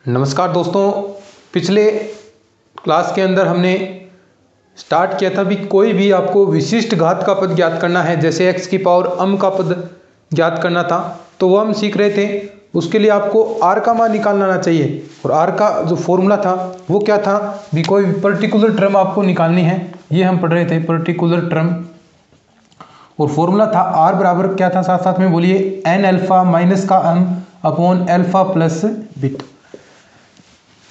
नमस्कार दोस्तों, पिछले क्लास के अंदर हमने स्टार्ट किया था भी कोई भी आपको विशिष्ट घात का पद ज्ञात करना है, जैसे x की पावर m का पद ज्ञात करना था तो वो हम सीख रहे थे। उसके लिए आपको r का मान निकालना आना चाहिए और r का जो फॉर्मूला था वो क्या था भी कोई पर्टिकुलर टर्म आपको निकालनी है, ये हम पढ़ रहे थे पर्टिकुलर टर्म। और फॉर्मूला था r बराबर क्या था, साथ साथ में बोलिए n अल्फा माइनस का m upon alpha plus beta.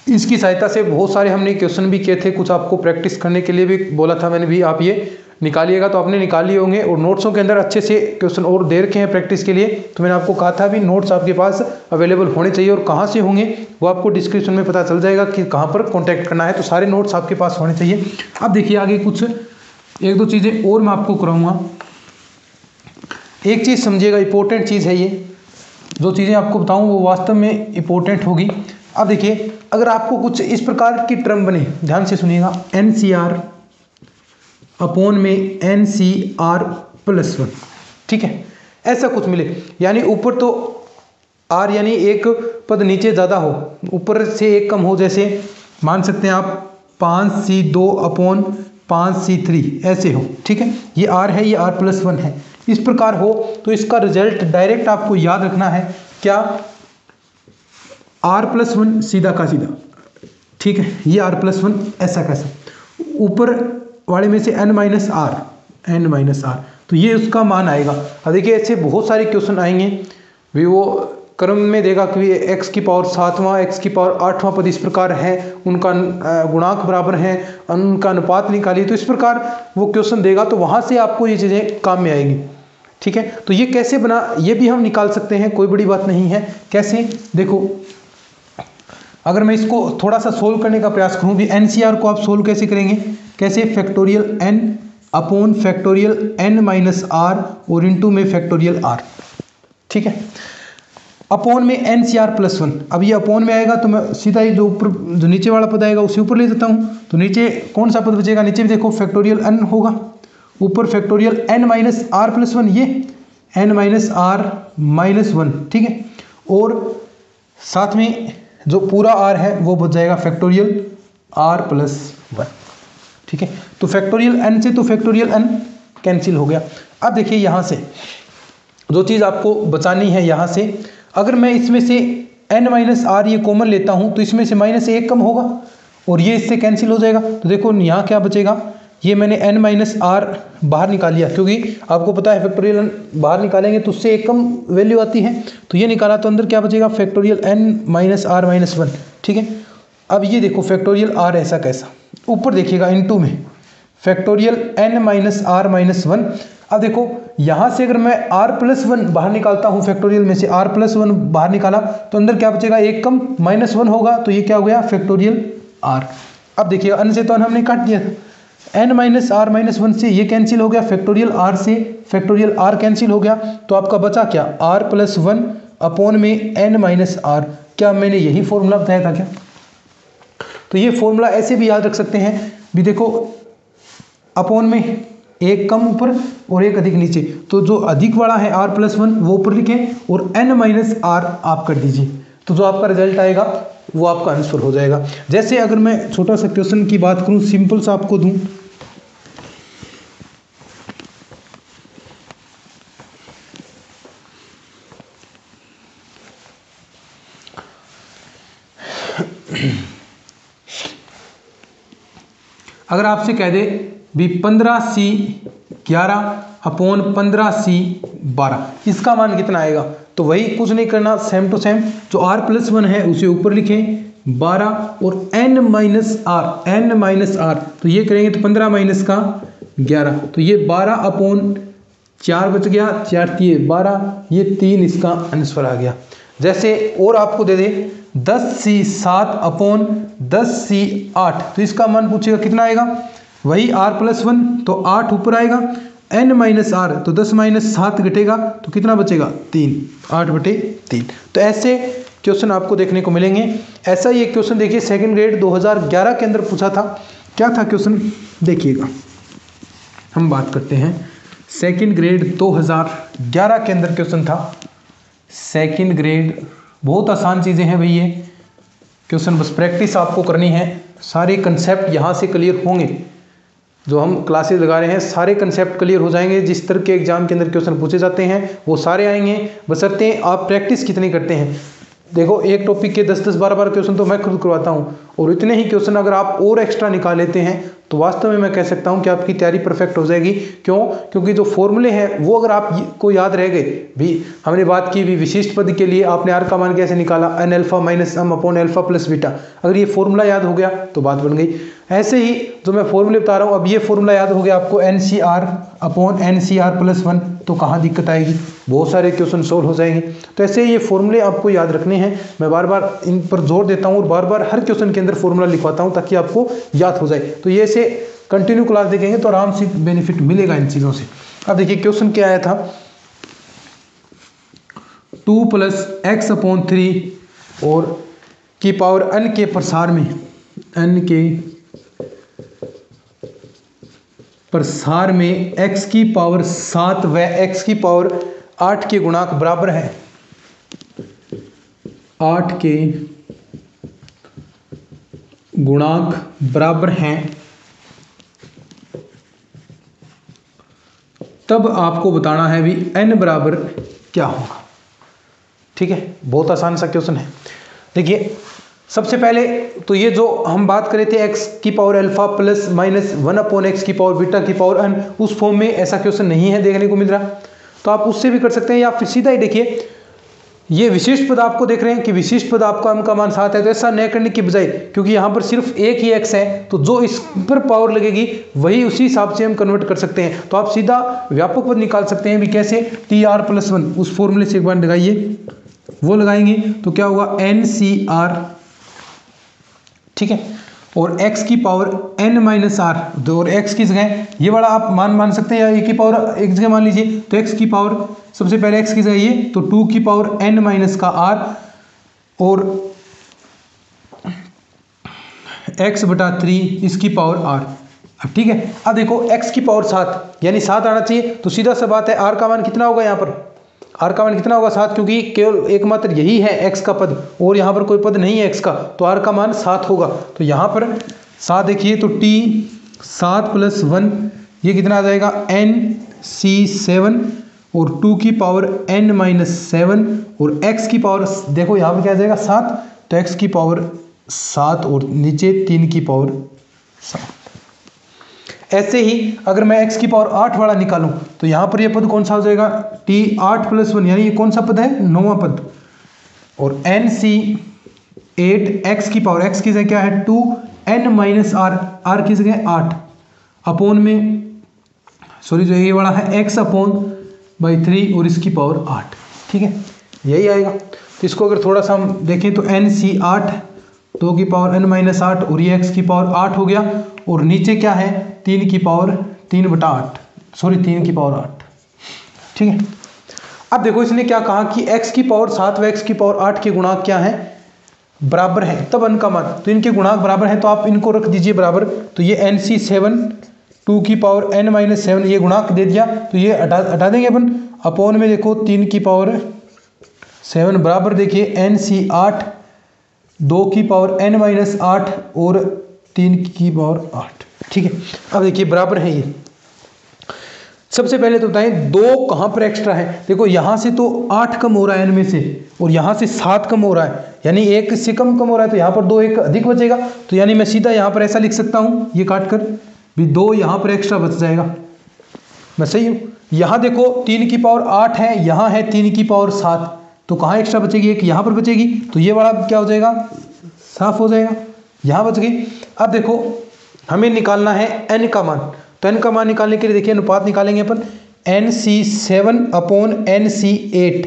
इसकी सहायता से बहुत सारे हमने क्वेश्चन भी किए थे, कुछ आपको प्रैक्टिस करने के लिए भी बोला था मैंने भी, आप ये निकालिएगा तो आपने निकाल लिए होंगे। और नोट्सों के अंदर अच्छे से क्वेश्चन और दे रखे हैं प्रैक्टिस के लिए, तो मैंने आपको कहा था भी नोट्स आपके पास अवेलेबल होने चाहिए और कहाँ से होंगे वो आपको डिस्क्रिप्शन में पता चल जाएगा कि कहाँ पर कॉन्टैक्ट करना है, तो सारे नोट्स आपके पास होने चाहिए। अब देखिए आगे कुछ एक दो चीज़ें और मैं आपको कराऊँगा। एक चीज़ समझिएगा, इंपॉर्टेंट चीज़ है ये, जो चीज़ें आपको बताऊँ वो वास्तव में इंपॉर्टेंट होगी। अब देखिए अगर आपको कुछ इस प्रकार की टर्म बने, ध्यान से सुनिएगा, एन सी आर अपॉन में N C R plus one, ठीक है, ऐसा कुछ मिले, यानी ऊपर तो आर यानी एक पद नीचे ज़्यादा हो, ऊपर से एक कम हो, जैसे मान सकते हैं आप 5c2 अपॉन 5c3 ऐसे हो, ठीक है, ये आर है, ये आर प्लस वन है, इस प्रकार हो तो इसका रिजल्ट डायरेक्ट आपको याद रखना है क्या, आर प्लस वन सीधा का सीधा, ठीक है, ये आर प्लस वन ऐसा कैसा, ऊपर वाले में से एन माइनस आर, तो ये उसका मान आएगा। अब देखिए ऐसे बहुत सारे क्वेश्चन आएंगे भी, वो क्रम में देगा कि एक्स की पावर 7वां एक्स की पावर 8वां पद इस प्रकार है, उनका गुणांक बराबर है, उनका अनुपात निकालिए, तो इस प्रकार वो क्वेश्चन देगा, तो वहाँ से आपको ये चीज़ें काम में आएगी, ठीक है। तो ये कैसे बना, ये भी हम निकाल सकते हैं, कोई बड़ी बात नहीं है। कैसे, देखो अगर मैं इसको थोड़ा सा सोल्व करने का प्रयास करूं भी, एनसीआर को आप सोल्व कैसे करेंगे, कैसे, factorial N upon factorial N minus R और इनटू में फैक्टोरियल आर, ठीक है, अपॉन में N C R plus one. अब ये अपॉन में आएगा तो मैं सीधा ही जो ऊपर जो नीचे वाला पद आएगा उसे ऊपर ले देता हूँ, तो नीचे कौन सा पद बचेगा, नीचे भी देखो फैक्टोरियल एन होगा, ऊपर factorial N minus r plus one, ये n minus are minus one, ठीक है, और साथ में जो पूरा आर है वो बच जाएगा फैक्टोरियल आर प्लस वन, ठीक है। तो फैक्टोरियल एन से तो फैक्टोरियल एन कैंसिल हो गया। अब देखिए यहाँ से जो चीज़ आपको बचानी है, यहाँ से अगर मैं इसमें से एन माइनस आर ये कॉमन लेता हूँ तो इसमें से माइनस एक कम होगा और ये इससे कैंसिल हो जाएगा, तो देखो यहाँ क्या बचेगा, ये मैंने n माइनस आर बाहर निकाल लिया, क्योंकि आपको पता है फैक्टोरियल n बाहर निकालेंगे तो उससे एक कम वैल्यू आती है, तो ये निकाला तो अंदर क्या बचेगा, factorial n minus are minus one, ठीक है। अब ये देखो फैक्टोरियल r ऐसा कैसा, ऊपर देखिएगा इनटू में factorial n minus are minus one. अब देखो यहाँ से अगर मैं r प्लस वन बाहर निकालता हूँ, फैक्टोरियल में से r प्लस वन बाहर निकाला तो अंदर क्या बचेगा, एक कम माइनस वन होगा, तो ये क्या हो गया फैक्टोरियल r। अब देखिए n से तो n हमने काट दिया था, n minus are minus one से ये कैंसिल हो गया, फैक्टोरियल r से फैक्टोरियल r कैंसिल हो गया, तो आपका बचा क्या, r प्लस वन अपॉन में n माइनस आर। क्या मैंने यही फॉर्मूला बताया था क्या, तो ये फॉर्मूला ऐसे भी याद रख सकते हैं भी, देखो अपॉन में एक कम ऊपर और एक अधिक नीचे, तो जो अधिक वाला है r प्लस वन वो ऊपर लिखें और n माइनस आर आप कर दीजिए, तो जो आपका रिजल्ट आएगा वो आपका आंसर हो जाएगा। जैसे अगर मैं छोटा सा क्वेश्चन की बात करूं, सिंपल सा आपको दूं, अगर आपसे कह दे भी 15c11 अपॉन 15c12 इसका मान कितना आएगा, तो वही कुछ नहीं करना, सेम टू सेम जो r प्लस वन है उसे ऊपर लिखें 12 और n माइनस आर, तो ये करेंगे तो 15 माइनस का 11, तो ये 12 अपॉन 4 बच गया, 4 तिये 12, ये 3 इसका आंसर आ गया। जैसे और आपको दे दे 10c7 अपॉन 10c8, तो इसका मान पूछेगा कितना आएगा, वही r प्लस वन, तो 8 ऊपर आएगा, n माइनस आर, तो 10 माइनस 7 घटेगा तो कितना बचेगा 3, 8/3। तो ऐसे क्वेश्चन आपको देखने को मिलेंगे। ऐसा ही एक क्वेश्चन देखिए सेकंड ग्रेड 2011 के अंदर पूछा था, क्या था क्वेश्चन देखिएगा, हम बात करते हैं सेकंड ग्रेड 2011 के अंदर क्वेश्चन था, सेकंड ग्रेड, बहुत आसान चीज़ें हैं भाई ये क्वेश्चन बस प्रैक्टिस आपको करनी है, सारे कंसेप्ट यहाँ से क्लियर होंगे। जो हम क्लासेस लगा रहे हैं सारे कंसेप्ट क्लियर हो जाएंगे, जिस तरह के एग्जाम के अंदर क्वेश्चन पूछे जाते हैं वो सारे आएंगे, बशर्ते आप प्रैक्टिस कितनी करते हैं। देखो एक टॉपिक के 10-10 12-12 क्वेश्चन तो मैं खुद करवाता हूँ, और इतने ही क्वेश्चन अगर आप और एक्स्ट्रा निकाल लेते हैं तो वास्तव में मैं कह सकता हूँ कि आपकी तैयारी परफेक्ट हो जाएगी। क्यों? क्योंकि जो फॉर्मूले हैं वो अगर आपको याद रह गए भी, हमने बात की भी विशिष्ट पद के लिए आपने आर का मान कैसे निकाला, N alpha minus M upon alpha plus beta, अगर ये फॉर्मूला याद हो गया तो बात बन गई। ऐसे ही जो मैं फॉर्मूले बता रहा हूँ, अब ये फॉर्मूला याद हो गया आपको N C R upon N C R plus 1, तो कहाँ दिक्कत आएगी, बहुत सारे क्वेश्चन सोल्व हो जाएंगे। तो ऐसे ये फॉर्मूले आपको याद रखने हैं, मैं बार बार इन पर जोर देता हूँ और बार बार हर क्वेश्चन के अंदर फॉर्मूला लिखवाता हूँ ताकि आपको याद हो जाए। तो ये से कंटिन्यू क्लास देखेंगे तो आराम से बेनिफिट मिलेगा इन चीज़ों से। अब देखिए क्वेश्चन क्या आया था, 2 + x अपॉन 3 और की पावर n के प्रसार में, n के प्रसार में x की पावर 7 व x की पावर 8 के गुणांक बराबर हैं, 8 के गुणांक बराबर हैं, तब आपको बताना है भी n बराबर क्या होगा। ठीक है, बहुत आसान सा क्वेश्चन है। देखिए सबसे पहले तो ये जो हम बात कर रहे थे x की power alpha plus minus 1 upon x की पावर बीटा की पावर n, उस फॉर्म में ऐसा क्वेश्चन नहीं है देखने को मिल रहा, तो आप उससे भी कर सकते हैं, या फिर सीधा ही देखिए ये विशिष्ट पद आपको देख रहे हैं कि विशिष्ट पद आपका m का मान 7 है, तो ऐसा न करने की बजाय, क्योंकि यहाँ पर सिर्फ एक ही x है तो जो इस पर पावर लगेगी वही उसी हिसाब से हम कन्वर्ट कर सकते हैं। तो आप सीधा व्यापक पद निकाल सकते हैं भी कैसे, TR+1 उस फॉर्मूले से एक बार लगाइए, वो लगाएंगे तो क्या होगा NCR, ठीक है, और x की पावर n-r, और x की जगह ये वाला आप मान सकते हैं, या a की पावर एक जगह मान लीजिए, तो x की पावर सबसे पहले x की जगह ये, तो 2 की पावर n-r और x/3 इसकी पावर r। अब ठीक है, अब देखो x की पावर 7 यानी 7 आना चाहिए, तो सीधा सा बात है r का मान कितना होगा, यहाँ पर r का मान कितना होगा 7, क्योंकि केवल एकमात्र यही है x का पद और यहाँ पर कोई पद नहीं है x का, तो r का मान 7 होगा। तो यहाँ पर 7 देखिए, तो t 7 + 1 ये कितना आ जाएगा NC7 और 2 की पावर n-7 और x की पावर देखो यहाँ पर क्या आ जाएगा 7, तो x की पावर 7 और नीचे 3 की पावर 7। ऐसे ही अगर मैं x की पावर 8 वाला निकालूं तो यहाँ पर ये पद कौन सा हो जाएगा, T8 + 1 यानी ये कौन सा पद है, 9वां पद, और NC8 x की पावर x की जगह क्या है 2 n-r, r की जगह 8 अपॉन में सॉरी जो ये वाला है x/3 और इसकी पावर 8। ठीक है, यही आएगा। तो इसको अगर थोड़ा सा हम देखें तो NC8 2 की पावर n-8 और ये x की पावर 8 हो गया, और नीचे क्या है 3 की पावर 3/8 सॉरी 3 की पावर 8। ठीक है, अब देखो इसने क्या कहा कि x की पावर 7 व x की पावर 8 के गुणांक क्या है, बराबर है, तब n का मान, तो इनके गुणांक बराबर है तो आप इनको रख दीजिए बराबर। तो ये NC7 2 की पावर n-7 ये गुणांक दे दिया, तो ये हटा देंगे अपन, अपॉन में देखो 3 की पावर 7 बराबर देखिए NC8 2 की पावर n-8 और 3 की पावर 8। ठीक है, अब देखिए बराबर है ये। सबसे पहले तो बताएं 2 कहाँ पर एक्स्ट्रा है, देखो यहाँ से तो 8 कम हो रहा है n में से, और यहाँ से 7 कम हो रहा है, यानी 1 से कम हो रहा है, तो यहाँ पर 2 1 अधिक बचेगा, तो यानी मैं सीधा यहाँ पर ऐसा लिख सकता हूँ ये काट कर भी 2 यहाँ पर एक्स्ट्रा बच जाएगा। मैं सही हूँ? यहाँ देखो 3 की पावर 8 है, यहाँ है 3 की पावर 7, तो कहाँ एक्स्ट्रा बचेगी, एक यहाँ पर बचेगी, तो ये वाला क्या हो जाएगा, साफ हो जाएगा, यहाँ बच गई। अब देखो हमें निकालना है n का मान, तो n का मान निकालने के लिए देखिए अनुपात निकालेंगे अपन NC7/NC8,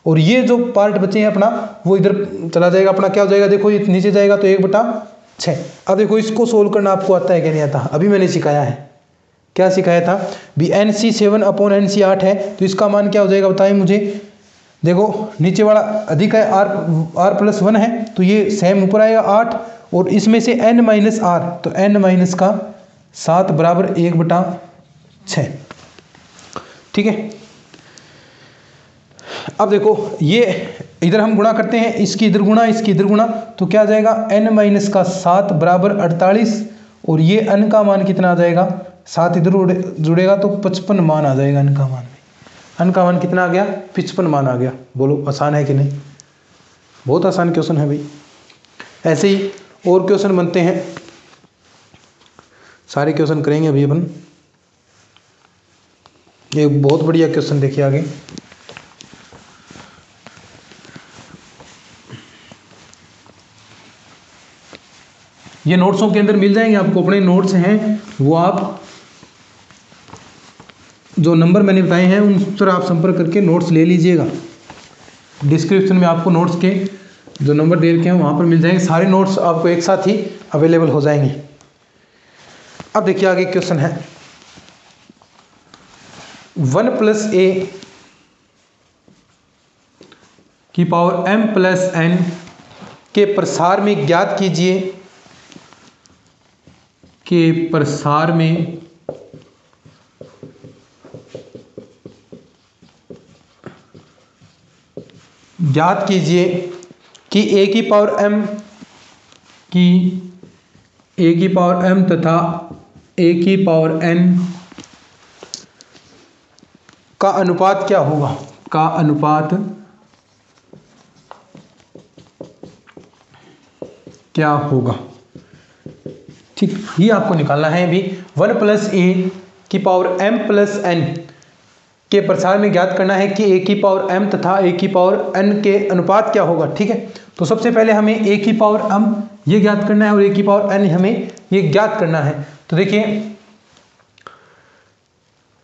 और ये जो पार्ट बचे हैं अपना वो इधर चला जाएगा, अपना क्या हो जाएगा देखो ये नीचे जाएगा तो 1/6। अब देखो इसको सोल्व करना आपको आता है क्या, नहीं आता, अभी मैंने सिखाया है। क्या सिखाया था भी NC7/NC8 है, तो इसका मान क्या हो जाएगा बताएं मुझे। देखो नीचे वाला अधिक है, r+1 है, तो ये सेम ऊपर आएगा 8, और इसमें से n-r, तो n-7 बराबर 1/6। ठीक है, अब देखो ये इधर हम गुणा करते हैं, इसकी इधर गुणा इसकी इधर गुणा, तो क्या आ जाएगा n-7 बराबर 48, और ये n का मान कितना आ जाएगा, 7 इधर जुड़ेगा तो 55 मान आ जाएगा n का मान में। n का मान कितना आ गया, 55 मान आ गया। बोलो आसान है कि नहीं, बहुत आसान क्वेश्चन है भाई। ऐसे ही और क्वेश्चन बनते हैं, सारे क्वेश्चन करेंगे अभी अपन। ये बहुत बढ़िया क्वेश्चन देखिए आगे। ये नोट्सों के अंदर मिल जाएंगे आपको, अपने नोट्स हैं वो आप जो नंबर मैंने बताए हैं उन पर आप संपर्क करके नोट्स ले लीजिएगा। डिस्क्रिप्शन में आपको नोट्स के जो नंबर दे रखे हैं वहाँ पर मिल जाएंगे, सारे नोट्स आपको एक साथ ही अवेलेबल हो जाएंगे। अब देखिए आगे क्वेश्चन है, 1 + a की पावर m + n के प्रसार में ज्ञात कीजिए, के प्रसार में ज्ञात कीजिए कि a की पावर m तथा a की पावर n का अनुपात क्या होगा, का अनुपात क्या होगा। ठीक, ये आपको निकालना है अभी। 1 + a की पावर m + n के प्रसार में ज्ञात करना है कि a की पावर m तथा a की पावर n के अनुपात क्या होगा। ठीक है, तो सबसे पहले हमें a की पावर m ये ज्ञात करना है और a की पावर n हमें ये ज्ञात करना है। तो देखिए,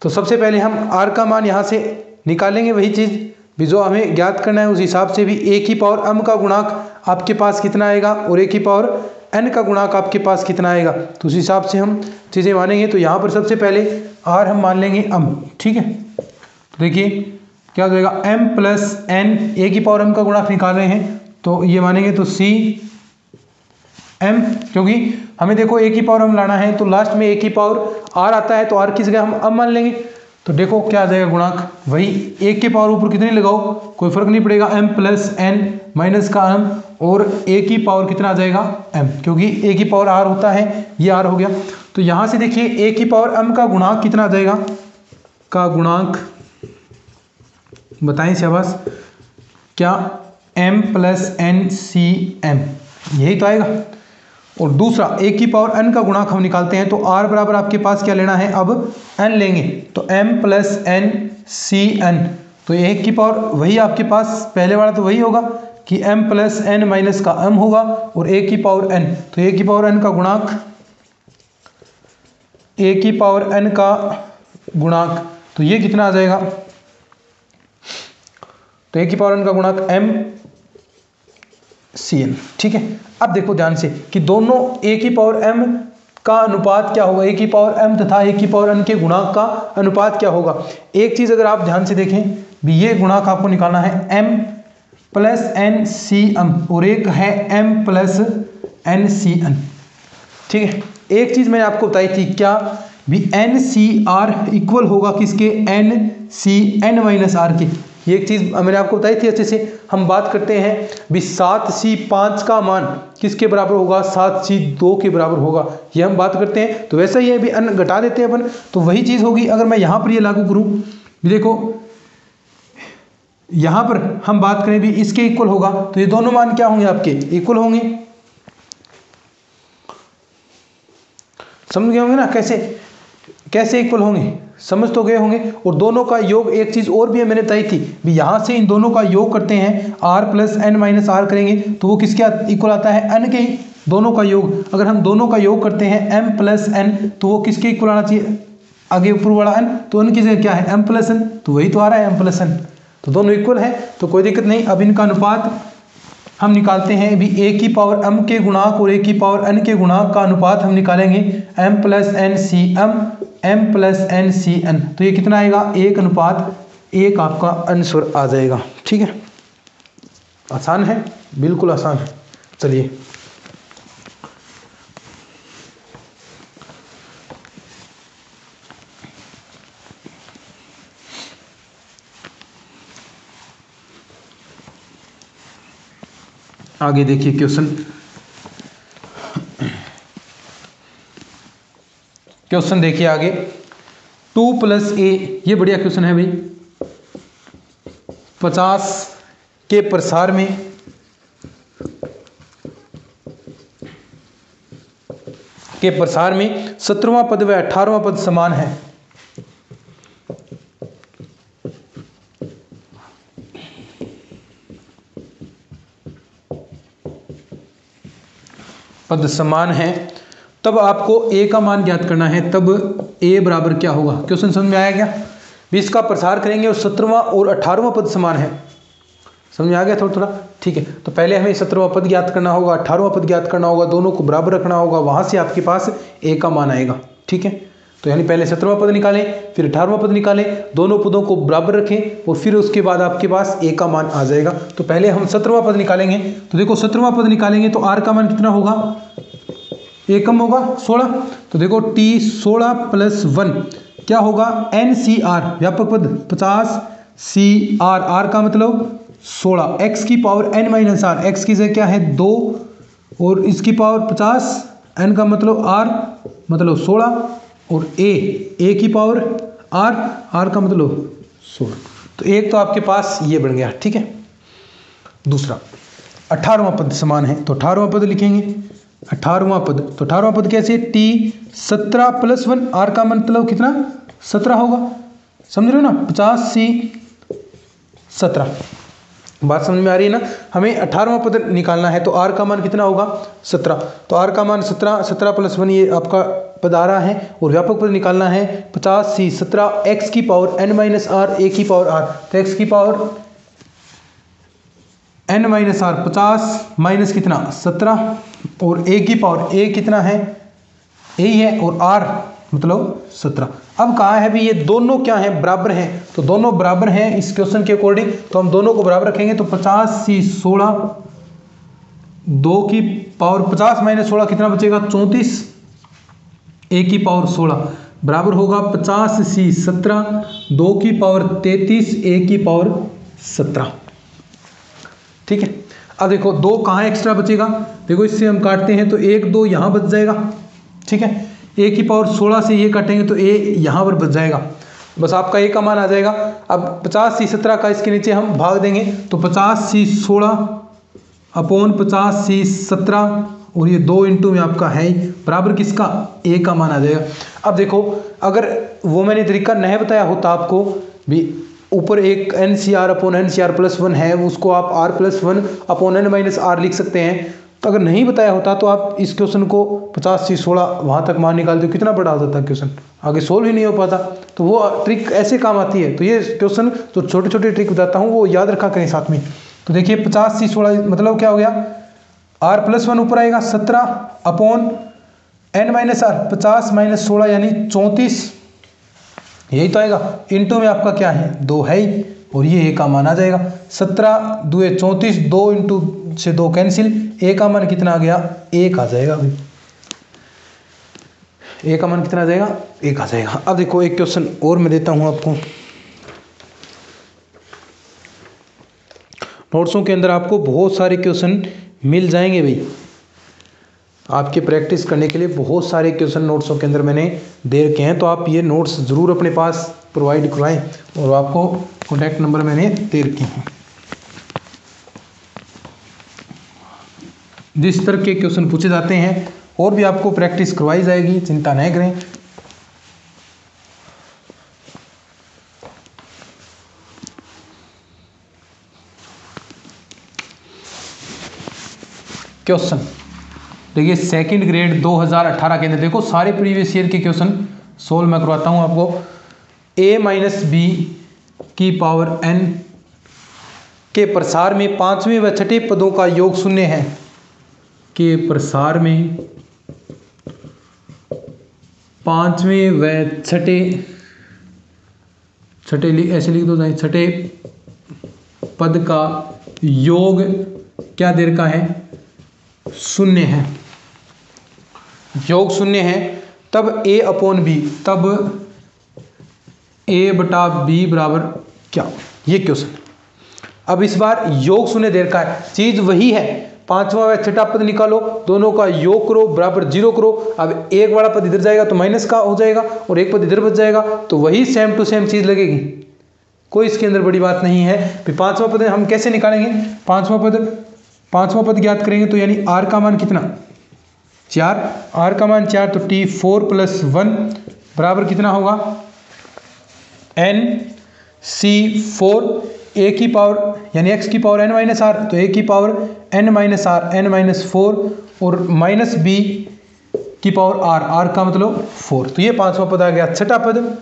तो सबसे पहले हम r का मान यहाँ से निकालेंगे, वही चीज़ भी जो हमें ज्ञात करना है उस हिसाब से भी a की पावर m का गुणांक आपके पास कितना आएगा और a की पावर n का गुणांक आपके पास कितना आएगा, तो उस हिसाब से हम चीज़ें मानेंगे। तो यहाँ पर सबसे पहले r हम मान लेंगे m। ठीक है, तो देखिए क्या हो जाएगा, m + n, a की पावर m का गुणांक निकाल रहे हैं तो ये मानेंगे तो c m, क्योंकि हमें देखो a की पावर m लाना है तो लास्ट में a की पावर r आता है तो r की जगह हम m मान लेंगे। तो देखो क्या आ जाएगा गुणांक, वही 1 के पावर ऊपर कितनी लगाओ कोई फर्क नहीं पड़ेगा, m + n माइनस का m, और a की पावर कितना आ जाएगा m, क्योंकि a की पावर r होता है, ये r हो गया। तो यहाँ से देखिए a की पावर m का गुणांक कितना आ जाएगा, का गुणांक बताएं शाबाश, क्या m + n/m, यही तो आएगा। और दूसरा a की पावर n का गुणांक हम निकालते हैं तो r बराबर आपके पास क्या लेना है, अब n लेंगे तो m + n/n, तो 1 की पावर वही आपके पास पहले वाला तो वही होगा कि m + n माइनस का m होगा और a की पावर n, तो a की पावर n का गुणांक, a की पावर n का गुणांक तो ये कितना आ जाएगा, तो a की पावर n का गुणांक m/n। ठीक है, अब देखो ध्यान से कि दोनों a की पावर m का अनुपात क्या होगा, a की पावर m तथा a की पावर n के गुणांक का अनुपात क्या होगा। एक चीज अगर आप ध्यान से देखें भी, ये गुणांक आपको निकालना है m + n/m और एक है m + n/n। ठीक है, एक चीज मैंने आपको बताई थी क्या भी, n/r इक्वल होगा किसके, n/n-r के। ये एक चीज मैंने आपको बताई थी अच्छे से। हम बात करते हैं भी 7/5 का मान किसके बराबर होगा, 7/2 के बराबर होगा, ये हम बात करते हैं। तो वैसा ही है भी, n घटा देते हैं अपन तो वही चीज होगी। अगर मैं यहाँ पर ये लागू करूँ भी, देखो यहाँ पर हम बात करें भी इसके इक्वल होगा तो ये दोनों मान क्या होंगे, आपके इक्वल होंगे। समझ गए होंगे ना, कैसे कैसे इक्वल होंगे, समझ तो गए होंगे। और दोनों का योग, एक चीज और भी है मैंने बताई थी भी, यहाँ से इन दोनों का योग करते हैं r + n-r करेंगे तो वो किसके इक्वल आता है, n के ही दोनों का योग। अगर हम दोनों का योग करते हैं m + n तो वो किसके इक्वल आना चाहिए, आगे ऊपर वाला n, तो n की जगह क्या है m + n, तो वही तो आ रहा है m + n, तो दोनों इक्वल है तो कोई दिक्कत नहीं। अब इनका अनुपात हम निकालते हैं भी, a की पावर m के गुणांक और a की पावर n के गुणांक का अनुपात हम निकालेंगे m + n/m, m + n/n, तो ये कितना आएगा, 1:1 आपका आंसर आ जाएगा। ठीक है, आसान है, बिल्कुल आसान है। चलिए आगे देखिए क्वेश्चन देखिए आगे 2 + a, ये बढ़िया क्वेश्चन है भाई। 50 के प्रसार में 17वां पद व 18वां पद समान है। पद समान है, तब आपको a का मान ज्ञात करना है। तब a बराबर क्या होगा? क्वेश्चन समझ में आया क्या? 20 का प्रसार करेंगे और 17वां और 18वां पद समान है। समझ में आ गया थोड़ा थोड़ा? ठीक है, तो पहले हमें 17वां पद ज्ञात करना होगा, 18वां पद ज्ञात करना होगा, दोनों को बराबर रखना होगा, वहां से आपके पास a का मान आएगा। ठीक है, तो यानी पहले 17वां पद निकालें, फिर 18वां पद निकालें, दोनों पदों को बराबर रखें और फिर उसके बाद आपके पास a का मान आ जाएगा। तो पहले हम 17वां पद निकालेंगे। तो देखो 17वां पद निकालेंगे तो r का मान कितना होगा? a कम होगा 16। तो देखो t 16 + 1 क्या होगा? NCR व्यापक पद 50 CR, r का मतलब 16, x की पावर n-r, x की जगह क्या है 2 और इसकी पावर 50, n का मतलब r मतलब 16 और a की पावर r का मतलब 16। तो एक तो आपके पास ये बन गया। ठीक है, दूसरा 18वां पद समान है, तो 18वां पद लिखेंगे। 18वां पद, तो 18वां पद कैसे? t 17 + 1, r का मतलब कितना? 17 होगा। समझ रहे हो ना? 50 C 17, बात समझ में आ रही है ना? हमें 18वां पद निकालना है, तो r का मान कितना होगा? 17। तो r का मान 17 + 1 ये आपका पद आ रहा है, और व्यापक पद निकालना है 50 C 17, x की पावर n-r, a की पावर r। तो x की पावर n-r 50 माइनस कितना? 17, और a की पावर a कितना है? a है, और r मतलब 17। अब कहा है भी ये दोनों क्या हैं? बराबर हैं। तो दोनों बराबर हैं इस क्वेश्चन के अकॉर्डिंग, तो हम दोनों को बराबर रखेंगे। तो 50 C 16, 2 की पावर 50 - 16 कितना बचेगा? 34, a की पावर 16 बराबर होगा 50 C 17, 2 की पावर 33, a की पावर 17। ठीक है, अब देखो 2 कहाँ एक्स्ट्रा बचेगा? देखो इससे हम काटते हैं तो 1 2 यहाँ बच जाएगा। ठीक है, a की पावर 16 से ये काटेंगे तो a यहाँ पर बच जाएगा, बस आपका a का मान आ जाएगा। अब 50 C 17 का इसके नीचे हम भाग देंगे, तो 50 C 16 अपॉन 50 C 17, और ये 2 इंटू में आपका है ही बराबर किसका? a का मान आ जाएगा। अब देखो अगर वो मैंने तरीका नहीं बताया होता आपको भी, ऊपर एक NCR अपॉन NCR + 1 है, उसको आप r + 1 अपॉन n-r लिख सकते हैं। तो अगर नहीं बताया होता तो आप इस क्वेश्चन को 50 C 16 वहाँ तक मान निकालते हो, कितना बड़ा हो जाता क्वेश्चन, आगे सोल्व ही नहीं हो पाता। तो वो ट्रिक ऐसे काम आती है। तो ये क्वेश्चन जो छोटे छोटे ट्रिक बताता हूँ वो याद रखा करें साथ में। तो देखिए 50 C 16 मतलब क्या हो गया? r + 1 ऊपर आएगा 17 अपॉन n-r 50 - 16 यानी 34, यही तो आएगा। इंटू में आपका क्या है? 2 है ही, और ये a का मान आ जाएगा। 17 2 34, 2 इंटू से 2 कैंसिल, a का मान कितना आ गया? 1 आ जाएगा। a का मान कितना आ जाएगा? 1 आ जाएगा। अब देखो एक क्वेश्चन और मैं देता हूं आपको। नोट्सों के अंदर आपको बहुत सारे क्वेश्चन मिल जाएंगे भाई, आपकी प्रैक्टिस करने के लिए बहुत सारे क्वेश्चन नोट्सों के अंदर मैंने दे रखे हैं। तो आप ये नोट्स ज़रूर अपने पास प्रोवाइड करवाएं, और आपको कॉन्टैक्ट नंबर मैंने दे रखे हैं। जिस तरह के क्वेश्चन पूछे जाते हैं और भी आपको प्रैक्टिस करवाई जाएगी, चिंता नहीं करें। क्वेश्चन देखिए सेकंड ग्रेड 2018 के अंदर देखो सारे प्रीवियस ईयर के क्वेश्चन सोल्व मैं करवाता हूं आपको। a - b की पावर n के प्रसार में 5वें व 6ठे पदों का योग शून्य है। के प्रसार में 5वें व 6ठे ऐसे लिख दो, 6ठे पद का योग क्या दे रखा है? शून्य है, योग शून्य है। तब a अपॉन b, तब a/b बराबर क्या? ये क्वेश्चन। अब इस बार योग शून्य दे रखा है, चीज वही है पांचवा व छठा पद निकालो, दोनों का योग करो, बराबर 0 करो। अब एक वाला पद इधर जाएगा तो माइनस का हो जाएगा और एक पद इधर बच जाएगा, तो वही सेम टू सेम चीज लगेगी, कोई इसके अंदर बड़ी बात नहीं है। फिर पांचवा पद हम कैसे निकालेंगे, पांचवा पद ज्ञात करेंगे तो यानी r का मान कितना 4, r का मान 4, तो t4 + 1 बराबर कितना होगा nc4 a की पावर यानी x की पावर n-r, तो a की पावर n-r n-4 और माइनस b की पावर r का मतलब 4। तो ये पांचवा पद आ गया। छठा पद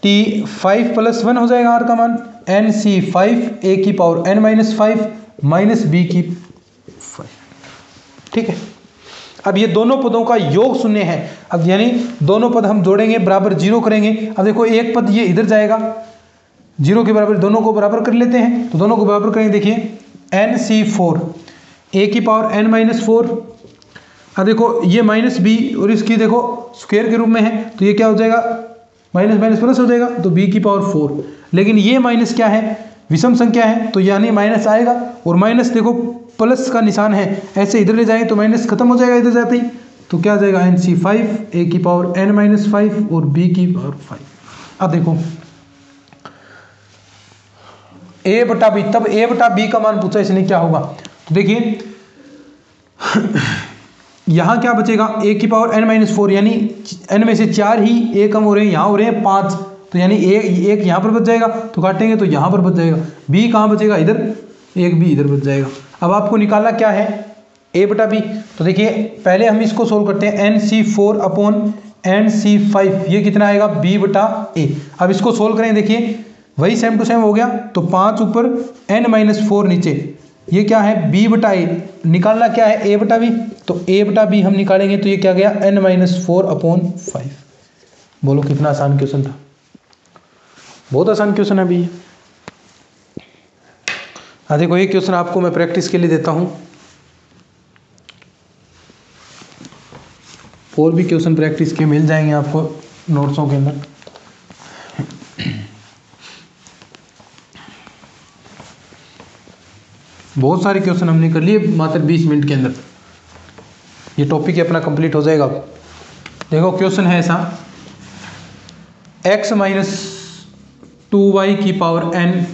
t5 + 1 हो जाएगा r का मान nc5 a की पावर n-5 माइनस b की 5। ठीक है, अब ये दोनों पदों का योग शून्य है। अब यानी दोनों पद हम जोड़ेंगे, बराबर 0 करेंगे। अब देखो एक पद ये इधर जाएगा, 0 के बराबर, दोनों को बराबर कर लेते हैं, तो दोनों को बराबर करेंगे। देखिए nc4 a की पावर n-4, अब देखो ये माइनस b और इसकी देखो स्क्वायर के रूप में है, तो ये क्या हो जाएगा माइनस माइनस प्लस हो जाएगा, तो b की पावर 4। लेकिन ये माइनस क्या है, विषम संख्या है, तो यानी माइनस आएगा, और माइनस देखो प्लस का निशान है, ऐसे इधर ले जाएंगे तो माइनस खत्म हो जाएगा इधर जाते ही, तो क्या आ जाएगा nc5 a की पावर n-5 और b की पावर 5। अब देखो a/b, तब a/b का मान पूछा इसने क्या होगा, तो देखिए यहां क्या बचेगा, a की पावर n-4 यानी n में से 4 ही a कम हो रहे हैं, यहां हो रहे हैं 5, तो यानी एक यहाँ पर बच जाएगा, तो काटेंगे तो यहाँ पर बच जाएगा। b कहाँ बचेगा, इधर, एक b इधर बच जाएगा। अब आपको निकालना क्या है a/b, तो देखिए पहले हम इसको सोल्व करते हैं, nc4 / nc5 ये कितना आएगा b/a। अब इसको सोल्व करें, देखिए वही सेम टू सेम हो गया, तो 5 ऊपर n-4 नीचे, ये क्या है b/a। निकालना क्या है a/b, तो a/b हम निकालेंगे तो ये क्या गया n-4/5। बोलो कितना आसान क्वेश्चन था, बहुत आसान क्वेश्चन है अभी। हाँ देखो ये क्वेश्चन आपको मैं प्रैक्टिस के लिए देता हूँ, और भी क्वेश्चन प्रैक्टिस के मिल जाएंगे आपको नोट्सों के अंदर। बहुत सारे क्वेश्चन हमने कर लिए मात्र 20 मिनट के अंदर, ये टॉपिक अपना कंप्लीट हो जाएगा। देखो क्वेश्चन है ऐसा, x - 2y की पावर n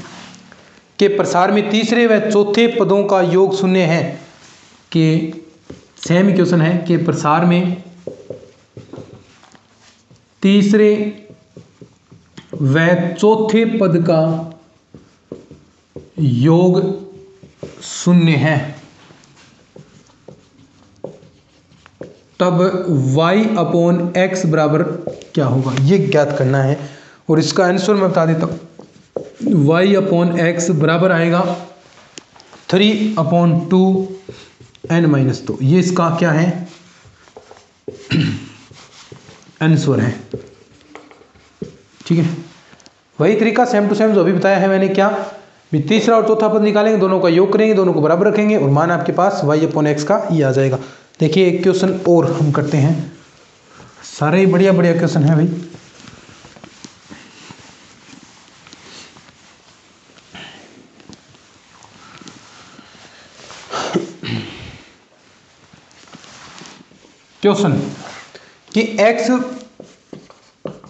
के प्रसार में तीसरे व चौथे पदों का योग शून्य है, कि सेम क्वेश्चन है कि प्रसार में तीसरे व चौथे पद का योग शून्य है, तब y/x बराबर क्या होगा, ये ज्ञात करना है। और इसका आंसर मैं बता देता हूँ, y/x बराबर आएगा 3/2 n-2। ये इसका क्या है आंसर है। ठीक है, वही तरीका सेम टू सेम जो अभी बताया है मैंने, क्या भी तीसरा और चौथा पद निकालेंगे, दोनों का योग करेंगे, दोनों को बराबर रखेंगे, और मान आपके पास y/x का ये आ जाएगा। देखिए एक क्वेश्चन और हम करते हैं, सारे ही बढ़िया बढ़िया क्वेश्चन है भाई। क्वेश्चन कि x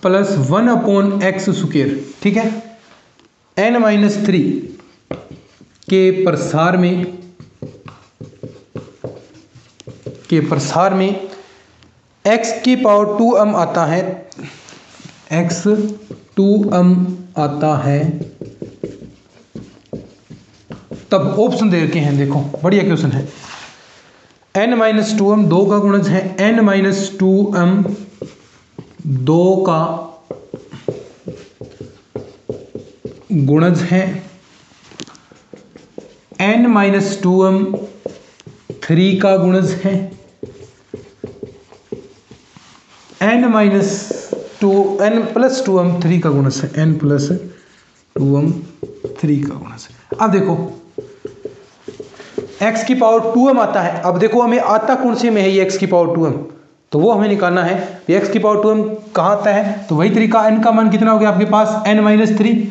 + 1/x², ठीक है, n-3 के प्रसार में x की पावर 2m आता है, x 2m आता है, तब ऑप्शन दे रखे हैं। देखो बढ़िया क्वेश्चन है, n-2m 2 का गुणज है, n-2m 2 का गुणज है, n-2m 3 का गुणज है, n+2m 3 का गुणज है, n+2m 3 का गुणज है। अब देखो x की पावर 2m आता है, अब देखो हमें आता कौन से में है ये x की पावर 2m, तो वो हमें निकालना है। x की पावर 2m कहाँ आता है, तो वही तरीका, n का मान कितना हो गया आपके पास n-3,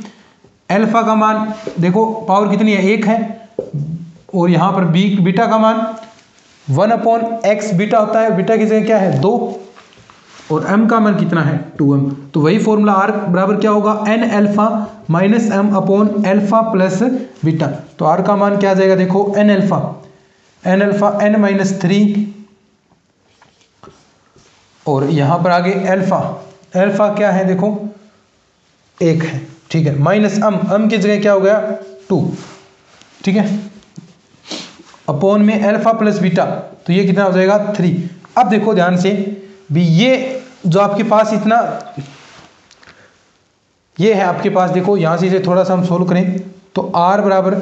अल्फा का मान देखो पावर कितनी है 1 है, और यहाँ पर बीटा का मान 1/x बीटा होता है, बीटा की जगह क्या है 2, और m का मान कितना है 2m। तो वही फॉर्मूला r बराबर क्या होगा n alpha minus m upon alpha plus beta. तो r का मान क्या आ जाएगा देखो n अल्फा n माइनस 3, और यहाँ पर आगे अल्फा क्या है देखो 1 है, ठीक है, माइनस m की जगह क्या हो गया 2, ठीक है, अपॉन में अल्फा प्लस बीटा, तो ये कितना हो जाएगा 3। अब देखो ध्यान से भी, ये जो आपके पास इतना ये है आपके पास, देखो यहाँ से इसे थोड़ा सा हम सोल्व करें तो r बराबर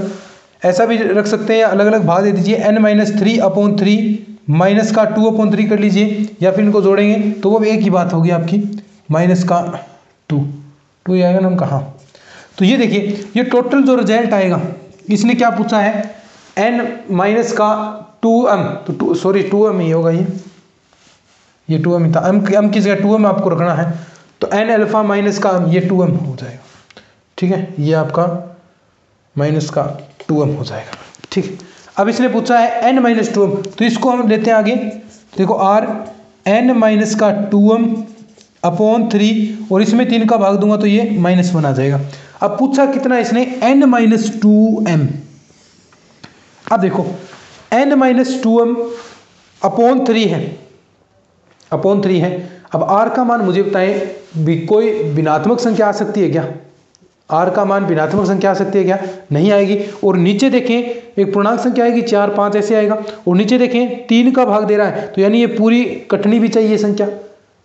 ऐसा भी रख सकते हैं या अलग अलग भाग दे दीजिए, n माइनस 3/3 माइनस का 2/3 कर लीजिए, या फिर इनको जोड़ेंगे तो वो एक ही बात होगी आपकी, माइनस का 2 ही आएगा ना कहाँ। तो ये देखिए ये टोटल जो रिजल्ट आएगा, इसने क्या पूछा है n माइनस का 2m, तो सॉरी 2m ही होगा, ये 2m ही था, m की जगह 2m आपको रखना है, तो n अल्फा माइनस का m, ये 2m हो जाएगा, ठीक है, ये आपका माइनस का 2m हो जाएगा, ठीक है। अब इसने पूछा है n माइनस 2m, तो इसको हम लेते हैं आगे, देखो r n माइनस का 2m/3, और इसमें 3 का भाग दूंगा तो ये -1 आ जाएगा। अब पूछा कितना इसने n माइनस 2m, अब देखो n माइनस 2m/3 है, अब r का मान मुझे बताएं, कोई भिन्नात्मक संख्या आ सकती है क्या, r का मान भिन्नात्मक संख्या आ सकती है क्या, नहीं आएगी। और नीचे देखें एक पूर्णांक संख्या आएगी 4 5 ऐसे आएगा, और नीचे देखें 3 का भाग दे रहा है, तो यानी ये पूरी कटनी भी चाहिए संख्या,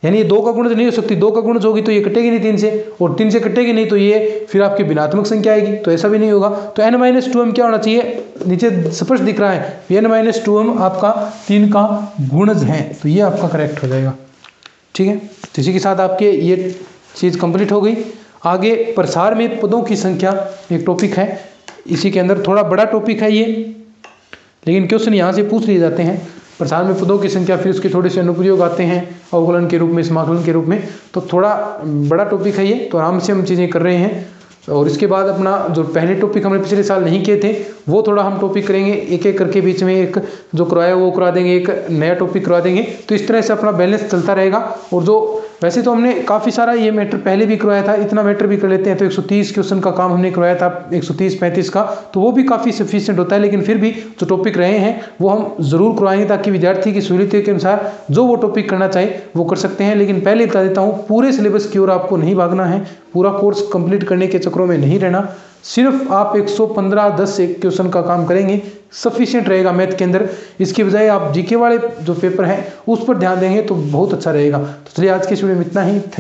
यानी ये 2 का गुणज नहीं हो सकती, 2 का गुणज होगी तो ये कटेगी नहीं 3 से, और 3 से कटेगी नहीं तो ये फिर आपकी भिन्नात्मक संख्या आएगी, तो ऐसा भी नहीं होगा। तो n माइनस 2m क्या होना चाहिए, नीचे स्पष्ट दिख रहा है n माइनस 2m आपका 3 का गुणज है, तो ये आपका करेक्ट हो जाएगा, ठीक है। तो इसी के साथ आपके ये चीज़ कंप्लीट हो गई। आगे प्रसार में पदों की संख्या एक टॉपिक है, इसी के अंदर थोड़ा बड़ा टॉपिक है ये, लेकिन क्वेश्चन यहाँ से पूछ लिए जाते हैं। प्रसार में पदों की संख्या, फिर उसके थोड़े से अनुप्रयोग आते हैं अवकलन के रूप में, समाकलन के रूप में, तो थोड़ा बड़ा टॉपिक है ये, तो आराम से हम चीज़ें कर रहे हैं। और इसके बाद अपना जो पहले टॉपिक हमने पिछले साल नहीं किए थे वो थोड़ा हम टॉपिक करेंगे, एक एक करके बीच में एक जो करवाया वो करवा देंगे, एक नया टॉपिक करवा देंगे, तो इस तरह से अपना बैलेंस चलता रहेगा। और जो वैसे तो हमने काफ़ी सारा ये मैटर पहले भी करवाया था, इतना मैटर भी कर लेते हैं, तो 130 क्वेश्चन का काम हमने करवाया था, 130-35 का, तो वो भी काफ़ी सफिशिएंट होता है। लेकिन फिर भी जो टॉपिक रहे हैं वो हम ज़रूर करवाएंगे, ताकि विद्यार्थी की सहूलियत के अनुसार जो वो टॉपिक करना चाहे वो कर सकते हैं। लेकिन पहले बता देता हूँ, पूरे सिलेबस की ओर आपको नहीं भागना है, पूरा कोर्स कंप्लीट करने के चक्करों में नहीं रहना, सिर्फ आप 115-10 एक क्वेश्चन का काम करेंगे, सफिशिएंट रहेगा मैथ के अंदर। इसके बजाय आप जीके वाले जो पेपर हैं उस पर ध्यान देंगे तो बहुत अच्छा रहेगा। तो चलिए आज की इस वीडियो में इतना ही।